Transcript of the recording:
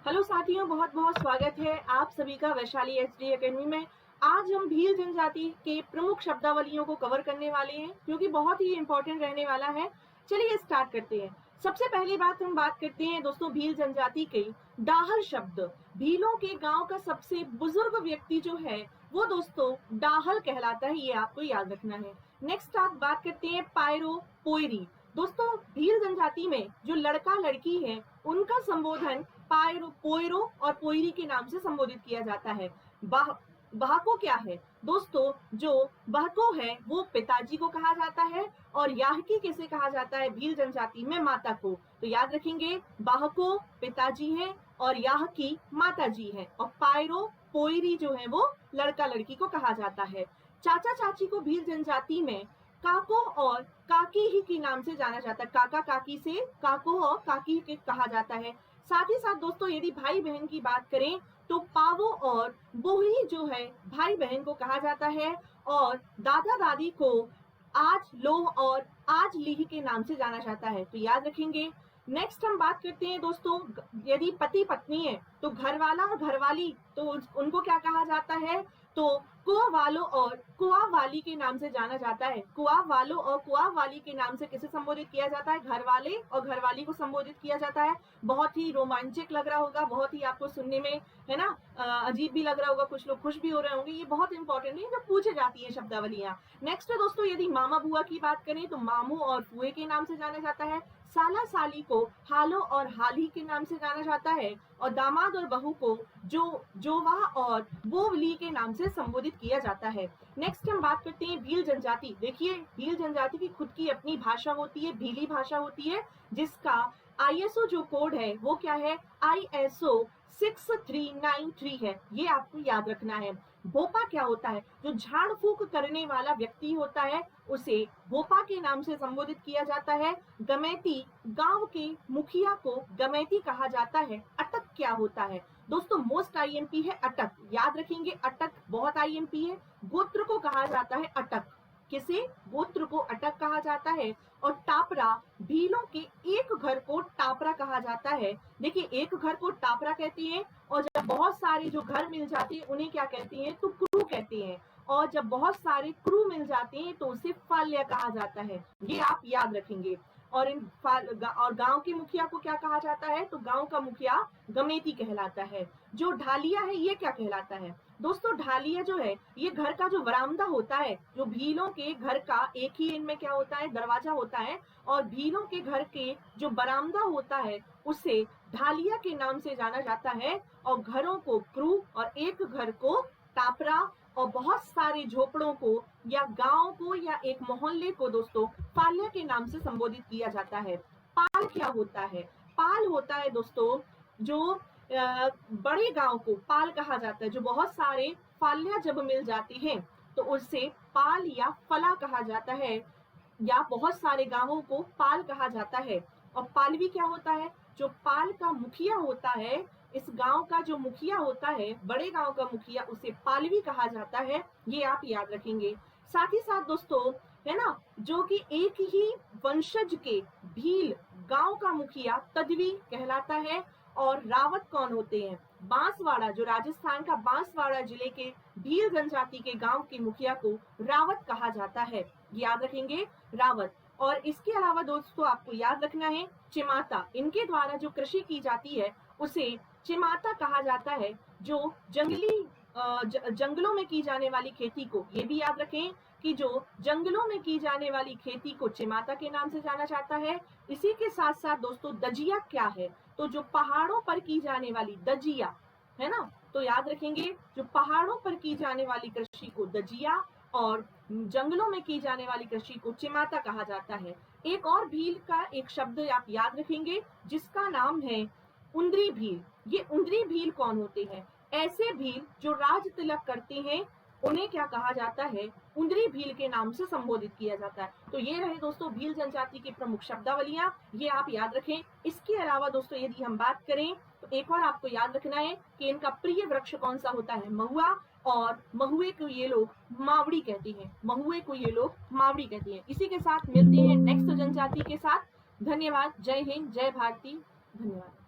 Hello साथियों, बहुत बहुत स्वागत है आप सभी का वैशाली एचडी एकेडमी में। आज हम भील जनजाति के प्रमुख शब्दावलियों को कवर करने वाले हैं, जो कि बहुत ही इंपॉर्टेंट रहने वाला है। चलिए स्टार्ट करते हैं। सबसे पहली बात हम बात करते हैं दोस्तों भील जनजाति के डाहल शब्द। भीलों के गांव का सबसे बुजुर्ग व्यक्ति जो है वो दोस्तों डाहल कहलाता है, ये आपको याद रखना है। नेक्स्ट आप बात करते हैं पायरो पोयरी। दोस्तों भील जनजाति में जो लड़का लड़की है उनका संबोधन पायरो पोयरो और पोयरी के नाम से संबोधित किया जाता है। बहको क्या है दोस्तों? जो बहको है वो पिताजी को कहा जाता है, और याहकी किसे कहा जाता है भील जनजाति में? माता को। तो याद रखेंगे, बहको पिताजी है और याहकी माता जी है, और पायरो पोयरी जो है वो लड़का लड़की को कहा जाता है। चाचा चाची को भील जनजाति में काको और काकी ही के नाम से जाना जाता है। काका काकी से काको और काकी के कहा जाता है। साथ ही साथ दोस्तों यदि भाई बहन की बात करें तो पावो और बोही जो है भाई बहन को कहा जाता है, और दादा दादी को आज लोह और आज लीह के नाम से जाना जाता है। तो याद रखेंगे। नेक्स्ट हम बात करते हैं दोस्तों, यदि पति पत्नी है तो घरवाला और घरवाली, तो उनको क्या कहा जाता है? तो कुआ वालो और कुआ वाली के नाम से जाना जाता है। कुआ वालो और कुआ वाली के नाम से किसे संबोधित किया जाता है? घर वाले और घरवाली को संबोधित किया जाता है। बहुत ही रोमांचक लग रहा होगा, बहुत ही आपको सुनने में है ना अजीब भी लग रहा होगा, कुछ लोग खुश भी हो रहे होंगे। ये बहुत इंपॉर्टेंट है, जो पूछे जाती है शब्दावलियां। नेक्स्ट दोस्तों यदि मामा बुआ की बात करें तो मामू और फुए के नाम से जाना जाता है। साला साली को हालो और हाली के नाम से जाना जाता है, और दामाद और बहू को जोवा और बोवली के नाम से संबोधित किया जाता है। नेक्स्ट हम बात करते हैं भील जनजाति। देखिए भील जनजाति की खुद की अपनी भाषा होती है, भीली भाषा होती है, जिसका आईएसओ जो कोड है वो क्या है? आईएसओ 6393 है, ये आपको याद रखना है। भोपा क्या होता है? जो झाड़ फूक करने वाला व्यक्ति होता है उसे भोपा के नाम से संबोधित किया जाता है। गमैती गांव के मुखिया को गमैती कहा जाता है। अटक क्या होता है दोस्तों? मोस्ट आईएमपी है अटक, याद रखेंगे, अटक बहुत आईएमपी है। गोत्र को कहा जाता है अटक, किसे? गोत्र को अटक कहा जाता है। और टापरा, भीलों के एक घर को टापरा कहा जाता है। देखिए एक घर को टापरा कहते हैं, और जब बहुत सारे जो घर मिल जाते हैं उन्हें क्या कहते हैं? तो क्रू कहते हैं। और जब बहुत सारे क्रू मिल जाते हैं तो उसे फाल्या कहा जाता है, ये आप याद रखेंगे। और और गांव के मुखिया को क्या कहा जाता है? तो गांव का मुखिया गमेती कहलाता है। जो ढालिया है ये क्या कहलाता है दोस्तों? ढालिया जो है ये घर का जो वरामदा होता है, जो भीलों के घर का एक ही इनमें क्या होता है? दरवाजा होता है, और भीलों के घर के जो बरामदा होता है उसे ढालिया के नाम से जाना जाता है। और घरों को क्रू और एक घर को टापरा, और बहुत सारे झोपड़ों को या गांव को या एक मोहल्ले को दोस्तों फाल्या के नाम से संबोधित किया जाता है। पाल क्या होता है? पाल होता है दोस्तों जो बड़े गांव को पाल कहा जाता है। जो बहुत सारे फाल्या जब मिल जाती हैं तो उससे पाल या फला कहा जाता है, या बहुत सारे गांवों को पाल कहा जाता है। और पालवी क्या होता है? जो पाल का मुखिया होता है, इस गांव का जो मुखिया होता है, बड़े गांव का मुखिया, उसे पालवी कहा जाता है, ये आप याद रखेंगे। साथ ही साथ दोस्तों है ना, जो कि एक ही वंशज के भील गांव का मुखिया तदवी कहलाता है। और रावत कौन होते हैं? बांसवाड़ा, जो राजस्थान का बांसवाड़ा जिले के भील जनजाति के गांव के मुखिया को रावत कहा जाता है, याद रखेंगे, रावत। और इसके अलावा दोस्तों आपको याद रखना है चिमाता, इनके द्वारा जो कृषि की जाती है उसे चिमाता कहा जाता है। जो जंगलों में की जाने वाली खेती को, ये भी याद रखें कि जो जंगलों में की जाने वाली खेती को चिमाता के नाम से जाना जाता है। इसी के साथ साथ दोस्तों दजिया क्या है? तो जो पहाड़ों पर की जाने वाली दजिया है ना, तो याद रखेंगे जो पहाड़ों पर की जाने वाली कृषि को दजिया और जंगलों में की जाने वाली कृषि को चिमाता कहा जाता है। एक और भील का एक शब्द आप याद रखेंगे जिसका नाम है उंदरी भील। ये उंदरी भील कौन होते हैं? ऐसे भील जो राज तिलक करते हैं उन्हें क्या कहा जाता है? उंदरी भील के नाम से संबोधित किया जाता है। तो ये रहे दोस्तों भील जनजाति की प्रमुख शब्दावलियां, ये आप याद रखें। इसके अलावा दोस्तों यदि हम बात करें तो एक और आपको याद रखना है कि इनका प्रिय वृक्ष कौन सा होता है? महुआ, और महुए को ये लोग मावड़ी कहते हैं। महुए को ये लोग मावड़ी कहते हैं। इसी के साथ मिलते हैं नेक्स्ट जनजाति के साथ। धन्यवाद। जय हिंद, जय भारती। धन्यवाद।